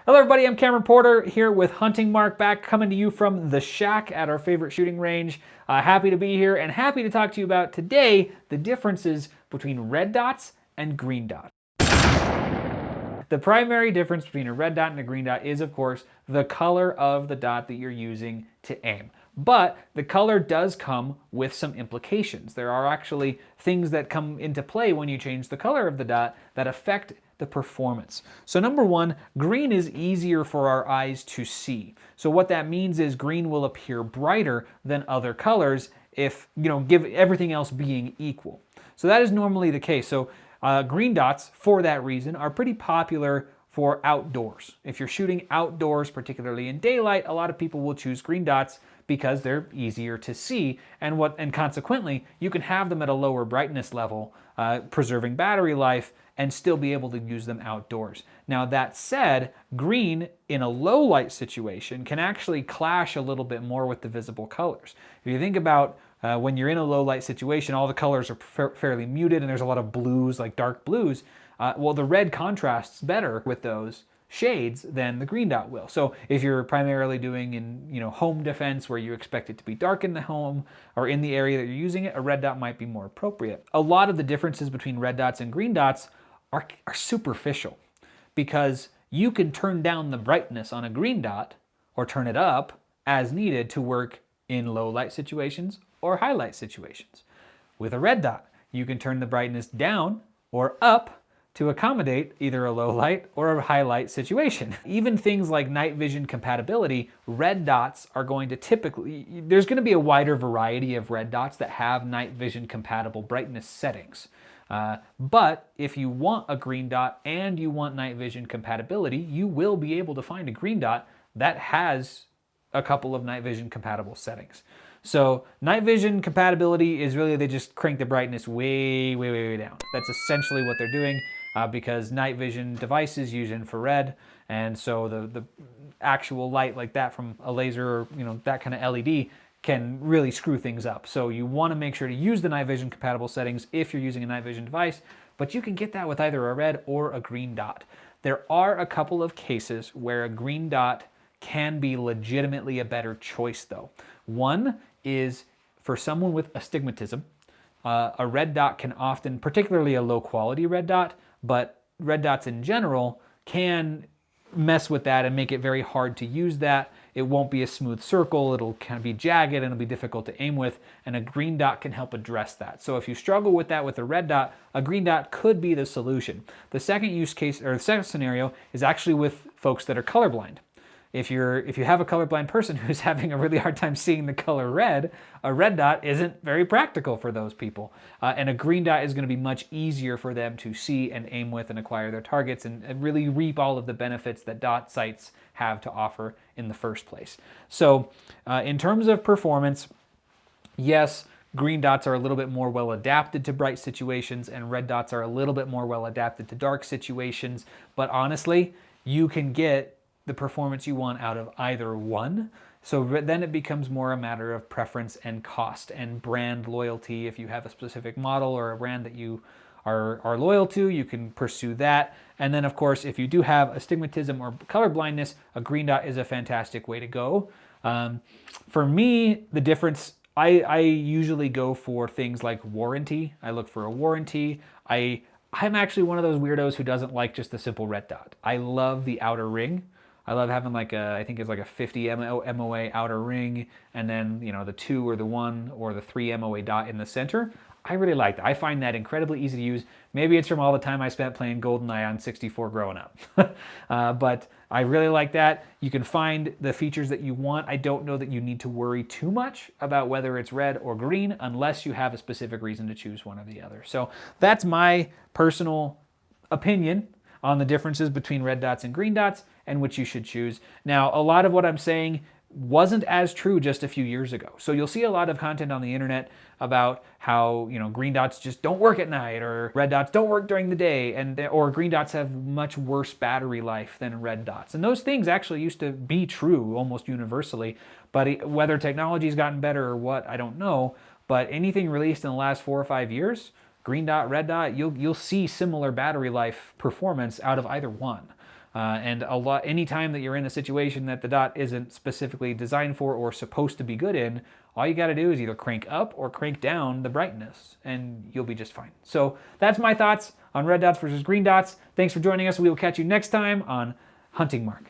Hello everybody, I'm Cameron Porter here with Hunting Mark, back coming to you from the shack at our favorite shooting range. Happy to be here and happy to talk to you about today the differences between red dots and green dots. The primary difference between a red dot and a green dot is, of course, the color of the dot that you're using to aim. But the color does come with some implications. There are actually things that come into play when you change the color of the dot that affect the performance. So number one, green is easier for our eyes to see. So what that means is green will appear brighter than other colors if, give everything else being equal. So that is normally the case. So green dots, for that reason, are pretty popular for outdoors. If you're shooting outdoors, particularly in daylight, a lot of people will choose green dots because they're easier to see, and consequently, you can have them at a lower brightness level, preserving battery life, and still be able to use them outdoors. Now that said, green in a low light situation can actually clash a little bit more with the visible colors. If you think about when you're in a low light situation, all the colors are fairly muted and there's a lot of blues, like dark blues. Well, the red contrasts better with those shades than the green dot will. So if you're primarily doing in home defense where you expect it to be dark in the home or in the area that you're using it, a red dot might be more appropriate. A lot of the differences between red dots and green dots are superficial because you can turn down the brightness on a green dot or turn it up as needed to work in low light situations or high light situations. With a red dot, you can turn the brightness down or up to accommodate either a low light or a high light situation. Even things like night vision compatibility, red dots are going to there's going to be a wider variety of red dots that have night vision compatible brightness settings. But if you want a green dot and you want night vision compatibility, you will be able to find a green dot that has a couple of night vision compatible settings. So night vision compatibility is really, they just crank the brightness way down. That's essentially what they're doing because night vision devices use infrared, and so the actual light like that from a laser or that kind of LED can really screw things up. So you want to make sure to use the night vision compatible settings if you're using a night vision device, but you can get that with either a red or a green dot. There are a couple of cases where a green dot can be legitimately a better choice though. One is for someone with astigmatism. A red dot can often, particularly a low quality red dot, but red dots in general can mess with that and make it very hard to use that. It won't be a smooth circle, it'll kind of be jagged and it'll be difficult to aim with, and a green dot can help address that. So if you struggle with that with a red dot, a green dot could be the solution. The second use case, or the second scenario, is actually with folks that are colorblind. If you have a colorblind person who's having a really hard time seeing the color red, a red dot isn't very practical for those people. And a green dot is going to be much easier for them to see and aim with and acquire their targets and really reap all of the benefits that dot sights have to offer in the first place. So in terms of performance, yes, green dots are a little bit more well adapted to bright situations and red dots are a little bit more well adapted to dark situations. But honestly, you can get the performance you want out of either one. So then it becomes more a matter of preference and cost and brand loyalty. If you have a specific model or a brand that you are loyal to, you can pursue that. And then of course, if you do have astigmatism or color blindness, a green dot is a fantastic way to go. For me, the difference, I usually go for things like warranty. I look for a warranty. I'm actually one of those weirdos who doesn't like just the simple red dot. I love the outer ring. I love having I think it's like a 50 MOA outer ring, and then the 2 or the 1 or the 3 MOA dot in the center. I really like that. I find that incredibly easy to use. Maybe it's from all the time I spent playing GoldenEye on 64 growing up. But I really like that. You can find the features that you want. I don't know that you need to worry too much about whether it's red or green unless you have a specific reason to choose one or the other. So that's my personal opinion on the differences between red dots and green dots and which you should choose. Now, a lot of what I'm saying wasn't as true just a few years ago. So you'll see a lot of content on the internet about how, green dots just don't work at night or red dots don't work during the day, or green dots have much worse battery life than red dots. And those things actually used to be true almost universally, but whether technology's gotten better or what, I don't know. But anything released in the last 4 or 5 years, green dot, red dot, you'll see similar battery life performance out of either one. And anytime that you're in a situation that the dot isn't specifically designed for or supposed to be good in, all you got to do is either crank up or crank down the brightness, and you'll be just fine. So that's my thoughts on red dots versus green dots. Thanks for joining us. We will catch you next time on Hunting Mark.